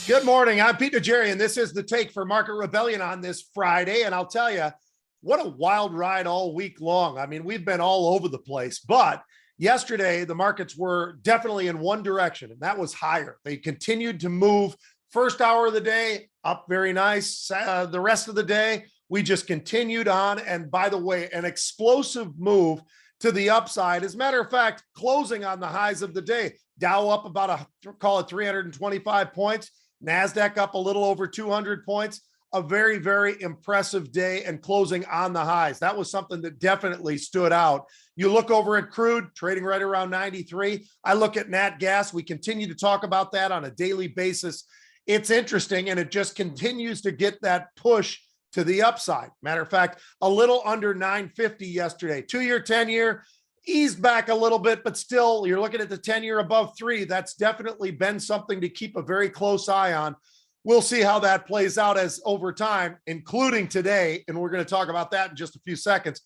Good morning. I'm Pete Najarian. This is the Take for Market Rebellion on this Friday. And I'll tell you, what a wild ride all week long. I mean, we've been all over the place, but yesterday the markets were definitely in one direction, and that was higher. They continued to move. First hour of the day, up very nice. The rest of the day, we just continued on. And by the way, an explosive move to the upside. As a matter of fact, closing on the highs of the day. Dow up about call it 325 points. NASDAQ up a little over 200 points. A very, very impressive day and closing on the highs. That was something that definitely stood out. You look over at crude, trading right around 93. I look at nat gas. We continue to talk about that on a daily basis. It's interesting, and it just continues to get that push to the upside. Matter of fact, a little under 950 yesterday. 2-year, 10-year, eased back a little bit, but still you're looking at the 10-year above 3. That's definitely been something to keep a very close eye on. We'll see how that plays out as over time, including today. And we're going to talk about that in just a few seconds.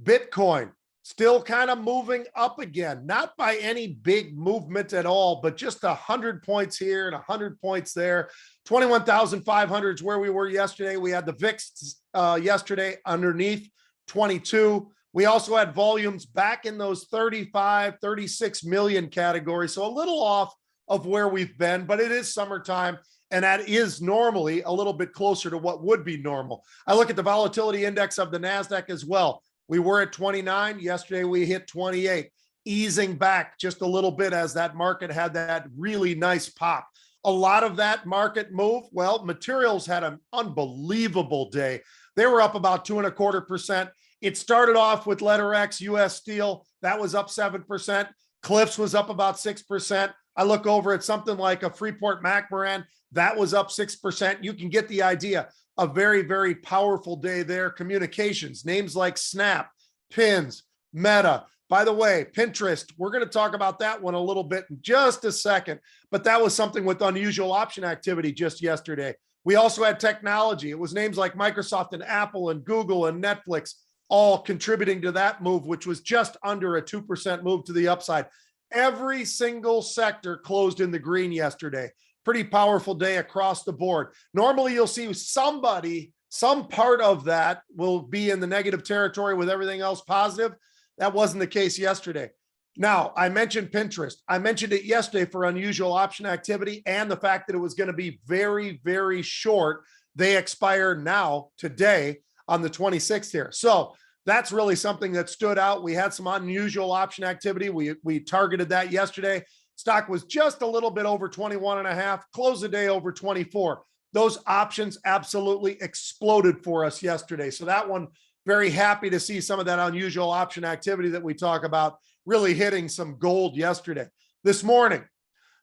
Bitcoin still kind of moving up again, not by any big movement at all, but just 100 points here and 100 points there. 21,500 is where we were yesterday. We had the VIX yesterday underneath 22. We also had volumes back in those 35, 36 million categories. So a little off of where we've been, but it is summertime, and that is normally a little bit closer to what would be normal. I look at the volatility index of the NASDAQ as well. We were at 29. Yesterday, we hit 28, easing back just a little bit as that market had that really nice pop. A lot of that market move, well, materials had an unbelievable day. They were up about 2.25%. It started off with letter X, US Steel. That was up 7%. Cliffs was up about 6%. I look over at something like a Freeport McMoran. That was up 6%. You can get the idea. A very, very powerful day there. Communications, names like Snap, Pins, Meta. By the way, Pinterest, we're going to talk about that one a little bit in just a second. But that was something with unusual option activity just yesterday. We also had technology. It was names like Microsoft and Apple and Google and Netflix, all contributing to that move, which was just under a 2% move to the upside. Every single sector closed in the green yesterday. Pretty powerful day across the board. Normally you'll see somebody, some part of that will be in the negative territory with everything else positive. That wasn't the case yesterday. Now, I mentioned Pinterest. I mentioned it yesterday for unusual option activity and the fact that it was going to be very, very short. They expire now today on the 26th here. So that's really something that stood out. We had some unusual option activity. We targeted that yesterday. Stock was just a little bit over 21.5, closed the day over 24. Those options absolutely exploded for us yesterday. So that one, very happy to see some of that unusual option activity that we talk about really hitting some gold yesterday. This morning,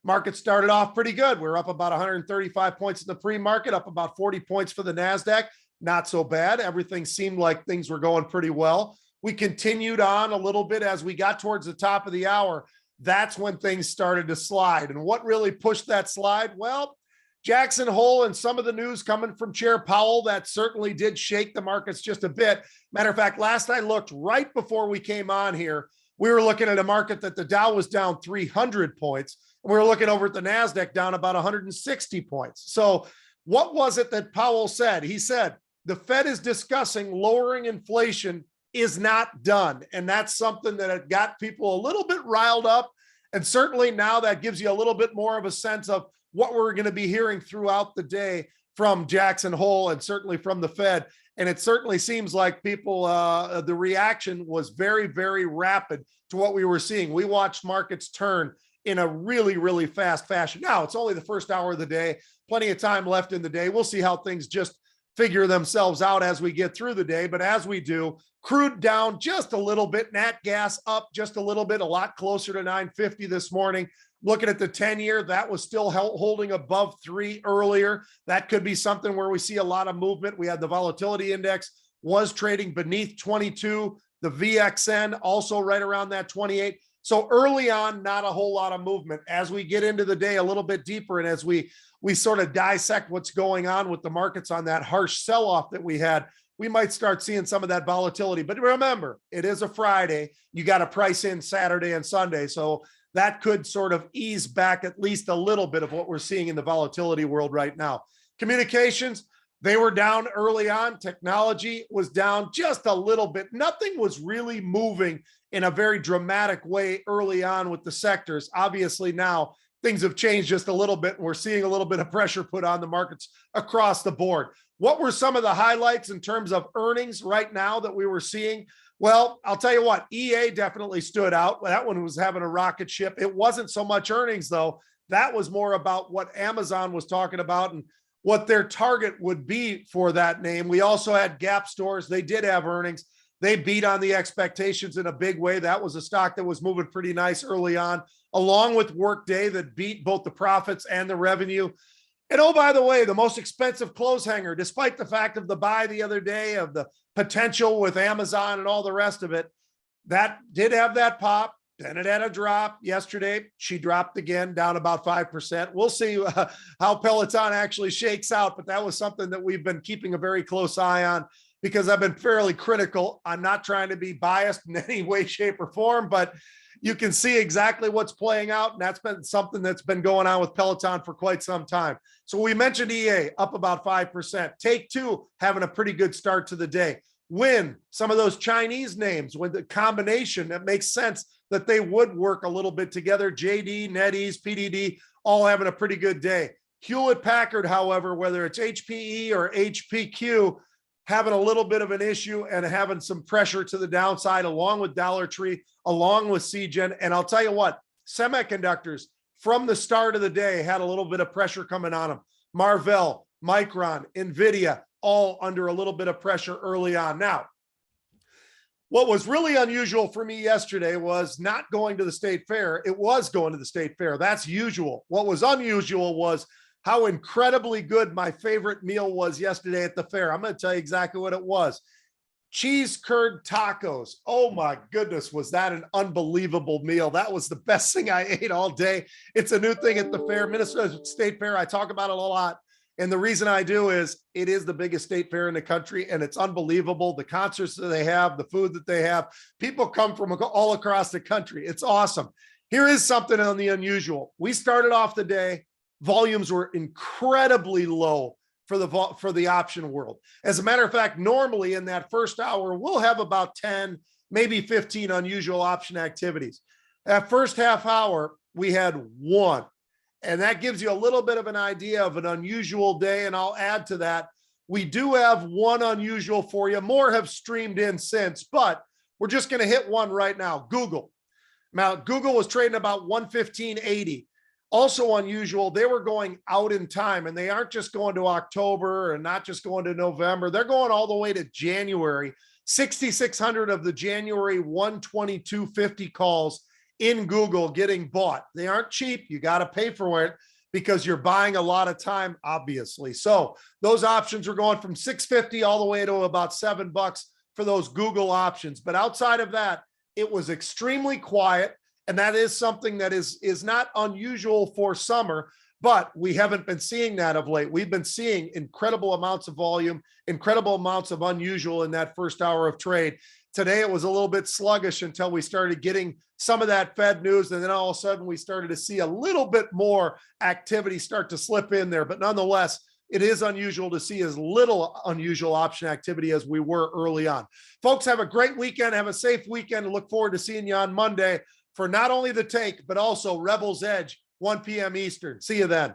market started off pretty good. We're up about 135 points in the pre-market, up about 40 points for the NASDAQ. Not so bad. Everything seemed like things were going pretty well. We continued on a little bit as we got towards the top of the hour. That's when things started to slide. And what really pushed that slide? Well, Jackson Hole and some of the news coming from Chair Powell, that certainly did shake the markets just a bit. Matter of fact, last I looked, right before we came on here, we were looking at a market that the Dow was down 300 points. And we were looking over at the NASDAQ down about 160 points. So what was it that Powell said? He said, the Fed is discussing lowering inflation is not done. And that's something that had got people a little bit riled up. And certainly now that gives you a little bit more of a sense of what we're going to be hearing throughout the day from Jackson Hole and certainly from the Fed. And it certainly seems like people, the reaction was very, very rapid to what we were seeing. We watched markets turn in a really, really fast fashion. Now, it's only the first hour of the day, plenty of time left in the day. We'll see how things just figure themselves out as we get through the day. But as we do, crude down just a little bit, nat gas up just a little bit, a lot closer to 950 this morning. Looking at the 10-year, that was still holding above 3 earlier. That could be something where we see a lot of movement. We had the volatility index was trading beneath 22. The VXN also right around that 28. So early on, not a whole lot of movement. As we get into the day a little bit deeper and as we sort of dissect what's going on with the markets on that harsh sell-off that we had, we might start seeing some of that volatility. But remember, it is a Friday. You got to price in Saturday and Sunday. So that could sort of ease back at least a little bit of what we're seeing in the volatility world right now. Communications, they were down early on. Technology was down just a little bit. Nothing was really moving in a very dramatic way early on with the sectors. Obviously now things have changed just a little bit, and we're seeing a little bit of pressure put on the markets across the board. What were some of the highlights in terms of earnings right now that we were seeing? Well, I'll tell you what, EA definitely stood out. That one was having a rocket ship. It wasn't so much earnings, though. That was more about what Amazon was talking about and what their target would be for that name. We also had Gap stores. They did have earnings. They beat on the expectations in a big way. That was a stock that was moving pretty nice early on, along with Workday that beat both the profits and the revenue. And oh, by the way, the most expensive clothes hanger, despite the fact of the buy the other day of the potential with Amazon and all the rest of it, that did have that pop. Then it had a drop yesterday. She dropped again, down about 5%. We'll see how Peloton actually shakes out, but that was something that we've been keeping a very close eye on because I've been fairly critical. I'm not trying to be biased in any way, shape, or form, but you can see exactly what's playing out, and that's been something that's been going on with Peloton for quite some time. So we mentioned EA up about 5%. Take-Two having a pretty good start to the day. Win, some of those Chinese names with the combination that makes sense that they would work a little bit together. JD, NetEase, PDD, all having a pretty good day. Hewlett-Packard, however, whether it's HPE or HPQ, having a little bit of an issue and having some pressure to the downside, along with Dollar Tree, along with CGen. And I'll tell you what, semiconductors from the start of the day had a little bit of pressure coming on them. Marvell, Micron, NVIDIA, all under a little bit of pressure early on. Now, what was really unusual for me yesterday was not going to the state fair. It was going to the state fair. That's usual. What was unusual was how incredibly good my favorite meal was yesterday at the fair. I'm going to tell you exactly what it was. Cheese curd tacos. Oh my goodness, was that an unbelievable meal? That was the best thing I ate all day. It's a new thing at the fair, Minnesota State Fair. I talk about it a lot. And the reason I do is it is the biggest state fair in the country, and it's unbelievable. The concerts that they have, the food that they have, people come from all across the country. It's awesome. Here is something on the unusual. We started off the day, volumes were incredibly low for the option world. As a matter of fact, normally in that first hour, we'll have about 10, maybe 15 unusual option activities. That first half hour, we had one. And that gives you a little bit of an idea of an unusual day. And I'll add to that, we do have one unusual for you. More have streamed in since, but we're just going to hit one right now. Google. Now, Google was trading about 115.80. Also unusual, they were going out in time, and they aren't just going to October and not just going to November. They're going all the way to January. 6,600 of the January 122.50 calls in Google getting bought. They aren't cheap. You got to pay for it because you're buying a lot of time, obviously. So those options were going from 650 all the way to about $7 for those Google options. But outside of that, it was extremely quiet. And that is something that is not unusual for summer, but we haven't been seeing that of late. We've been seeing incredible amounts of volume, incredible amounts of unusual in that first hour of trade. Today, it was a little bit sluggish until we started getting some of that Fed news. And then all of a sudden, we started to see a little bit more activity start to slip in there. But nonetheless, it is unusual to see as little unusual option activity as we were early on. Folks, have a great weekend. Have a safe weekend. And look forward to seeing you on Monday for not only the take, but also Rebels Edge, 1 p.m. Eastern. See you then.